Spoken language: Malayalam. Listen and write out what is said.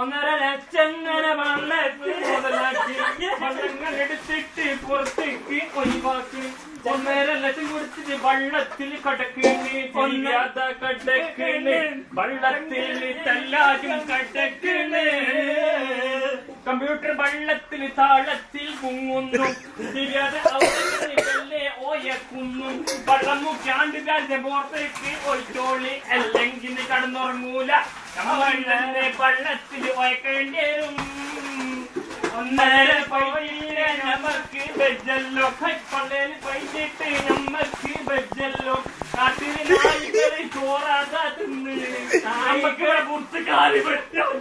ഒന്നര ലക്ഷങ്ങനെ വെള്ളത്തിട്ട് പുറത്തേക്ക് ഒഴിവാക്കി 1.5 ലക്ഷം കൊടുത്തിട്ട് വെള്ളത്തിൽ കടക്കിണ് പൊന്നാത്ത കടക്കിണ് വെള്ളത്തിൽ തല്ലാരും കടക്കിണ് കമ്പ്യൂട്ടർ വെള്ളത്തിൽ താളത്തിൽ മുങ്ങുന്നു തിരിയാതെ അവല്ലേ ഓയക്കുന്നു വെള്ളം മുക്കാണ്ട് പുറത്തേക്ക് ഒഴിച്ചോളി അല്ലെങ്കിൽ കടന്നുറങ്ങൂല നമ്മളെ വെള്ളത്തിൽ ഒയക്കേണ്ടി വരും 1.5 പോയില്ല നമുക്ക് വെജല്ലോ പള്ളയിൽ പൈസിട്ട് നമുക്ക് വെജല്ലോ കാട്ടിൽ നായ്ക്കളെ ചോറാതാ തിന്ന് നമുക്ക് പുറത്ത് കാലി പറ്റും